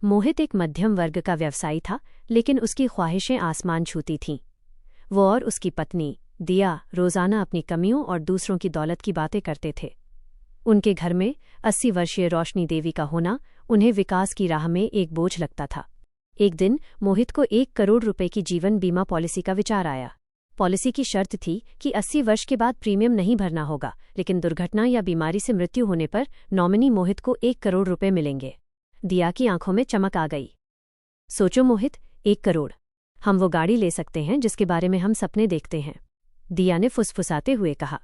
मोहित एक मध्यम वर्ग का व्यवसायी था, लेकिन उसकी ख्वाहिशें आसमान छूती थीं। वो और उसकी पत्नी दिया रोज़ाना अपनी कमियों और दूसरों की दौलत की बातें करते थे। उनके घर में 80 वर्षीय रोशनी देवी का होना उन्हें विकास की राह में एक बोझ लगता था। एक दिन मोहित को 1 करोड़ रुपए की जीवन बीमा पॉलिसी का विचार आया। पॉलिसी की शर्त थी कि 80 वर्ष के बाद प्रीमियम नहीं भरना होगा, लेकिन दुर्घटना या बीमारी से मृत्यु होने पर नॉमिनी मोहित को 1 करोड़ रुपए मिलेंगे। दिया की आंखों में चमक आ गई। सोचो मोहित, 1 करोड़! हम वो गाड़ी ले सकते हैं जिसके बारे में हम सपने देखते हैं, दिया ने फुसफुसाते हुए कहा।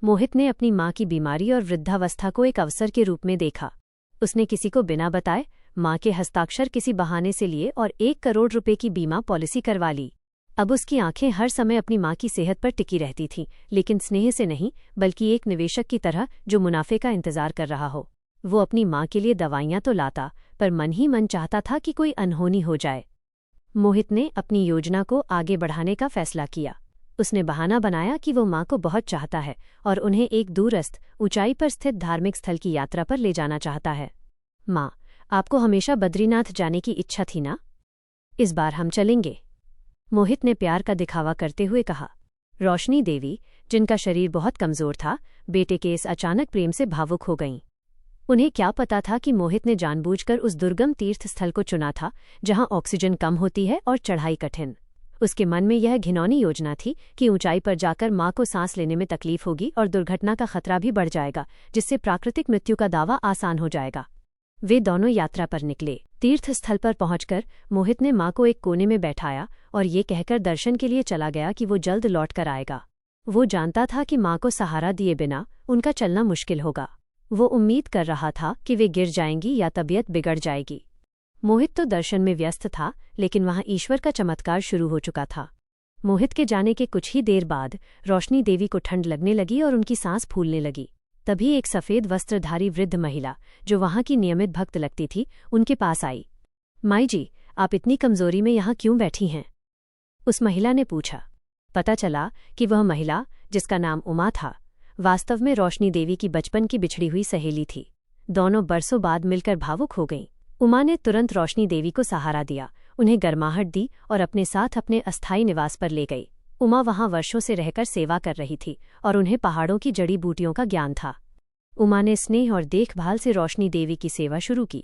मोहित ने अपनी मां की बीमारी और वृद्धावस्था को एक अवसर के रूप में देखा। उसने किसी को बिना बताए मां के हस्ताक्षर किसी बहाने से लिए और 1 करोड़ रुपए की बीमा पॉलिसी करवा ली। अब उसकी आंखें हर समय अपनी मां की सेहत पर टिकी रहती थीं, लेकिन स्नेह से नहीं, बल्कि एक निवेशक की तरह जो मुनाफे का इंतजार कर रहा हो। वो अपनी मां के लिए दवाइयां तो लाता, पर मन ही मन चाहता था कि कोई अनहोनी हो जाए। मोहित ने अपनी योजना को आगे बढ़ाने का फैसला किया। उसने बहाना बनाया कि वो मां को बहुत चाहता है और उन्हें एक दूरस्थ, ऊंचाई पर स्थित धार्मिक स्थल की यात्रा पर ले जाना चाहता है। मां, आपको हमेशा बद्रीनाथ जाने की इच्छा थी ना? इस बार हम चलेंगे, मोहित ने प्यार का दिखावा करते हुए कहा। रोशनी देवी, जिनका शरीर बहुत कमजोर था, बेटे के इस अचानक प्रेम से भावुक हो गईं। उन्हें क्या पता था कि मोहित ने जानबूझकर उस दुर्गम तीर्थ स्थल को चुना था, जहां ऑक्सीजन कम होती है और चढ़ाई कठिन। उसके मन में यह घिनौनी योजना थी कि ऊंचाई पर जाकर मां को सांस लेने में तकलीफ होगी और दुर्घटना का खतरा भी बढ़ जाएगा, जिससे प्राकृतिक मृत्यु का दावा आसान हो जाएगा। वे दोनों यात्रा पर निकले। तीर्थ स्थल पर पहुंचकर मोहित ने मां को एक कोने में बैठाया और ये कहकर दर्शन के लिए चला गया कि वो जल्द लौट कर आएगा। वो जानता था कि मां को सहारा दिए बिना उनका चलना मुश्किल होगा। वो उम्मीद कर रहा था कि वे गिर जाएंगी या तबीयत बिगड़ जाएगी। मोहित तो दर्शन में व्यस्त था, लेकिन वहां ईश्वर का चमत्कार शुरू हो चुका था। मोहित के जाने के कुछ ही देर बाद रोशनी देवी को ठंड लगने लगी और उनकी सांस फूलने लगी। तभी एक सफ़ेद वस्त्रधारी वृद्ध महिला, जो वहां की नियमित भक्त लगती थी, उनके पास आई। माई जी, आप इतनी कमजोरी में यहाँ क्यों बैठी हैं? उस महिला ने पूछा। पता चला कि वह महिला, जिसका नाम उमा था, वास्तव में रोशनी देवी की बचपन की बिछड़ी हुई सहेली थी। दोनों बरसों बाद मिलकर भावुक हो गईं। उमा ने तुरंत रोशनी देवी को सहारा दिया, उन्हें गर्माहट दी और अपने साथ अपने अस्थायी निवास पर ले गई। उमा वहां वर्षों से रहकर सेवा कर रही थी और उन्हें पहाड़ों की जड़ी बूटियों का ज्ञान था। उमा ने स्नेह और देखभाल से रोशनी देवी की सेवा शुरू की।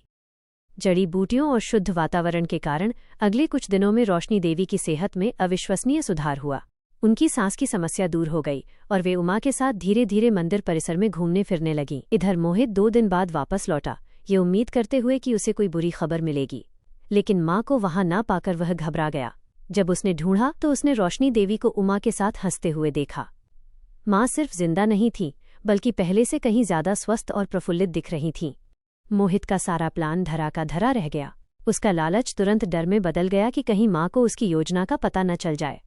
जड़ी बूटियों और शुद्ध वातावरण के कारण अगले कुछ दिनों में रोशनी देवी की सेहत में अविश्वसनीय सुधार हुआ। उनकी सांस की समस्या दूर हो गई और वे उमा के साथ धीरे धीरे मंदिर परिसर में घूमने फिरने लगीं। इधर मोहित 2 दिन बाद वापस लौटा, ये उम्मीद करते हुए कि उसे कोई बुरी खबर मिलेगी, लेकिन मां को वहां ना पाकर वह घबरा गया। जब उसने ढूंढा तो उसने रोशनी देवी को उमा के साथ हंसते हुए देखा। मां सिर्फ जिंदा नहीं थी, बल्कि पहले से कहीं ज्यादा स्वस्थ और प्रफुल्लित दिख रही थीं। मोहित का सारा प्लान धरा का धरा रह गया। उसका लालच तुरंत डर में बदल गया कि कहीं मां को उसकी योजना का पता न चल जाए।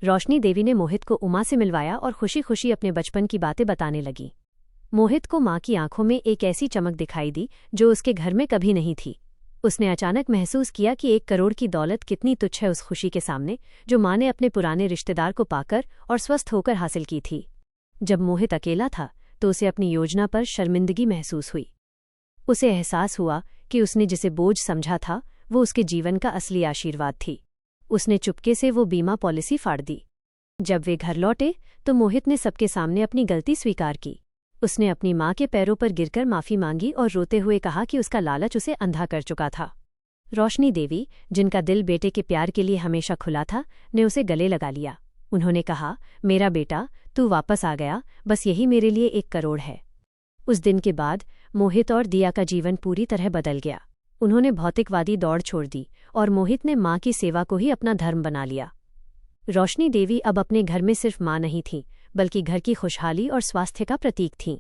रोशनी देवी ने मोहित को उमा से मिलवाया और खुशी खुशी अपने बचपन की बातें बताने लगी। मोहित को मां की आंखों में एक ऐसी चमक दिखाई दी जो उसके घर में कभी नहीं थी। उसने अचानक महसूस किया कि 1 करोड़ की दौलत कितनी तुच्छ है उस खुशी के सामने, जो मां ने अपने पुराने रिश्तेदार को पाकर और स्वस्थ होकर हासिल की थी। जब मोहित अकेला था तो उसे अपनी योजना पर शर्मिंदगी महसूस हुई। उसे एहसास हुआ कि उसने जिसे बोझ समझा था, वो उसके जीवन का असली आशीर्वाद थी। उसने चुपके से वो बीमा पॉलिसी फाड़ दी। जब वे घर लौटे तो मोहित ने सबके सामने अपनी गलती स्वीकार की। उसने अपनी मां के पैरों पर गिरकर माफी मांगी और रोते हुए कहा कि उसका लालच उसे अंधा कर चुका था। रोशनी देवी, जिनका दिल बेटे के प्यार के लिए हमेशा खुला था, ने उसे गले लगा लिया। उन्होंने कहा, मेरा बेटा, तू वापस आ गया, बस यही मेरे लिए 1 करोड़ है। उस दिन के बाद मोहित और दिया का जीवन पूरी तरह बदल गया। उन्होंने भौतिकवादी दौड़ छोड़ दी और मोहित ने मां की सेवा को ही अपना धर्म बना लिया। रोशनी देवी अब अपने घर में सिर्फ मां नहीं थी, बल्कि घर की खुशहाली और स्वास्थ्य का प्रतीक थीं।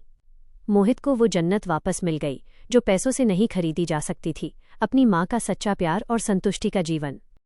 मोहित को वो जन्नत वापस मिल गई जो पैसों से नहीं खरीदी जा सकती थी, अपनी मां का सच्चा प्यार और संतुष्टि का जीवन।